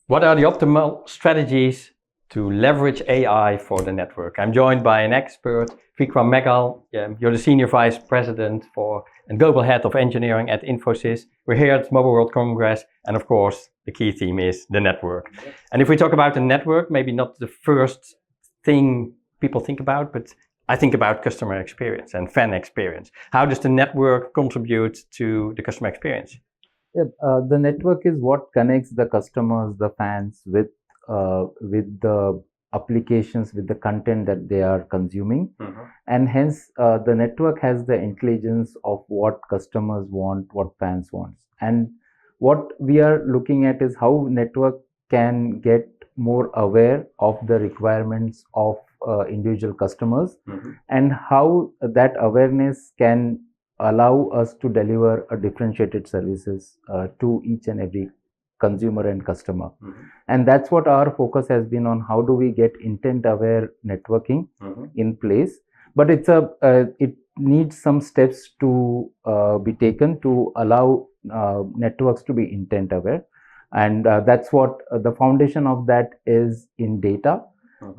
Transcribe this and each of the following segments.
What are the optimal strategies to leverage AI for the network? I'm joined by an expert, Vikram Meghal. You're the Senior Vice President and Global Head of Engineering at Infosys. We're here at Mobile World Congress, and of course, the key theme is the network. And if we talk about the network, maybe not the first thing people think about, but I think about customer experience and fan experience. How does the network contribute to the customer experience? Yeah, the network is what connects the customers, the fans with the applications, with the content that they are consuming, and hence the network has the intelligence of what customers want, what fans want, and what we are looking at is how network can get more aware of the requirements of individual customers, and how that awareness can allow us to deliver a differentiated services to each and every consumer and customer. And that's what our focus has been on. How do we get intent aware networking in place? But it needs some steps to be taken to allow networks to be intent aware, and that's what the foundation of that is in data.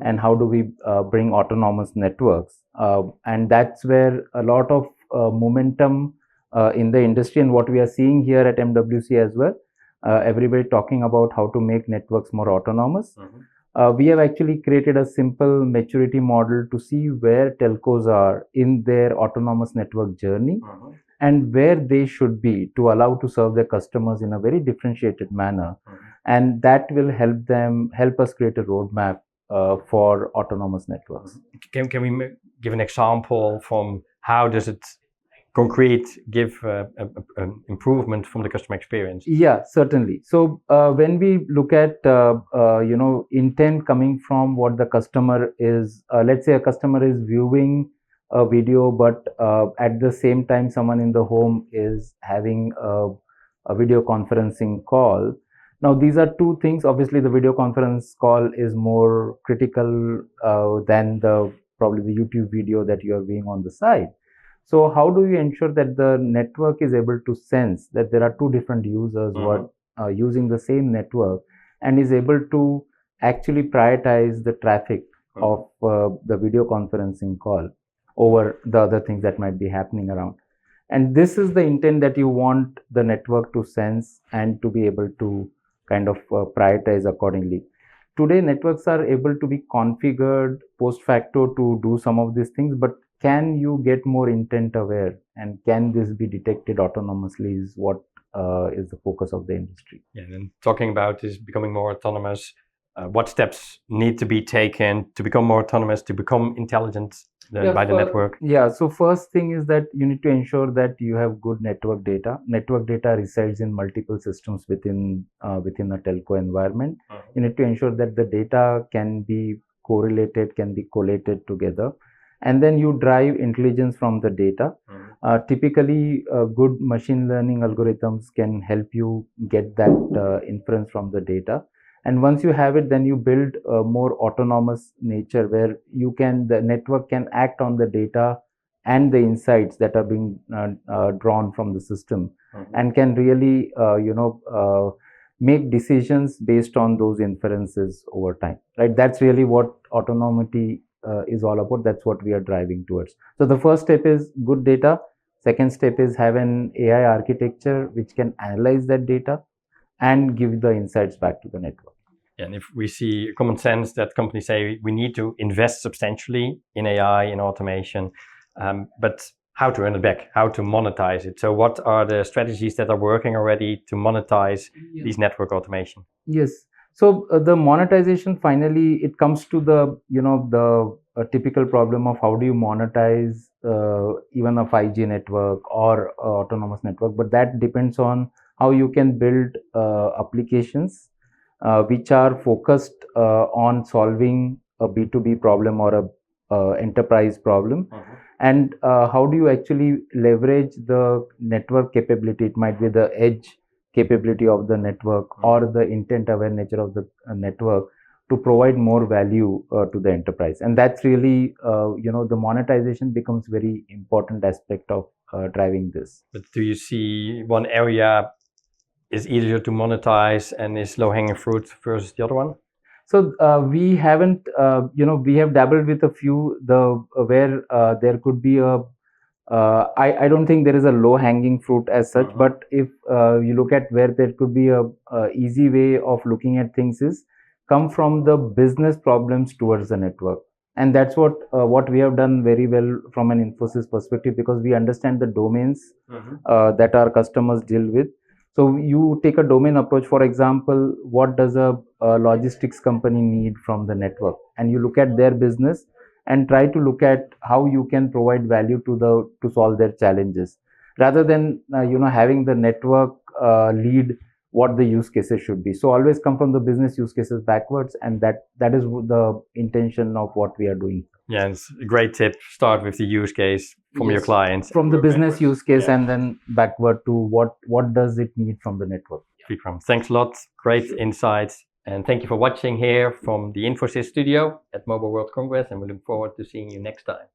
And how do we bring autonomous networks, and that's where a lot of momentum in the industry, and what we are seeing here at MWC as well. Everybody talking about how to make networks more autonomous. We have actually created a simple maturity model to see where telcos are in their autonomous network journey, and where they should be to allow to serve their customers in a very differentiated manner. And that will help us create a roadmap for autonomous networks. Can we give an example from how does it concrete give an improvement from the customer experience? Yeah, certainly. So when we look at intent coming from what the customer is, let's say a customer is viewing a video, but at the same time someone in the home is having a video conferencing call. Now these are two things. Obviously the video conference call is more critical than probably the YouTube video that you are viewing on the side. So how do you ensure that the network is able to sense that there are two different users who are using the same network, and is able to actually prioritize the traffic of the video conferencing call over the other things that might be happening around? And this is the intent that you want the network to sense and to be able to kind of prioritize accordingly. Today, networks are able to be configured post facto to do some of these things, but can you get more intent aware, and can this be detected autonomously is what is the focus of the industry. Yeah, and talking about is becoming more autonomous, what steps need to be taken to become more autonomous, to become intelligent by the network? Yeah, so first thing is that you need to ensure that you have good network data. Network data resides in multiple systems within a telco environment. You need to ensure that the data can be correlated, can be collated together, and then you drive intelligence from the data. Typically, good machine learning algorithms can help you get that inference from the data. And once you have it, then you build a more autonomous nature where the network can act on the data and the insights that are being drawn from the system, and can really make decisions based on those inferences over time, right? That's really what autonomy is all about. That's what we are driving towards. So the first step is good data. Second step is have an AI architecture which can analyze that data and give the insights back to the network. And if we see common sense that companies say we need to invest substantially in AI, in automation, but how to earn it back, how to monetize it. So what are the strategies that are working already to monetize these network automation? Yes. So the monetization, finally, it comes to the typical problem of how do you monetize even a 5G network or autonomous network, but that depends on how you can build applications which are focused on solving a B2B problem or a enterprise problem. And how do you actually leverage the network capability? It might be the edge capability of the network or the intent aware nature of the network to provide more value to the enterprise. And that's really the monetization becomes very important aspect of driving this. But do you see one area is easier to monetize and is low-hanging fruit versus the other one? So we haven't, we have dabbled with a few where there could be a. I don't think there is a low-hanging fruit as such, but if you look at where there could be a easy way of looking at things is come from the business problems towards the network, and that's what we have done very well from an Infosys perspective, because we understand the domains that our customers deal with. So you take a domain approach. For example, what does a logistics company need from the network, and you look at their business and try to look at how you can provide value to solve their challenges, rather than having the network lead what the use cases should be. So always come from the business use cases backwards, and that is the intention of what we are doing. Yeah, it's a great tip. Start with the use case from your clients. From the business use case, and then backward to what does it need from the network. Vikram, thanks a lot. Great insights. And thank you for watching here from the Infosys studio at Mobile World Congress. And we look forward to seeing you next time.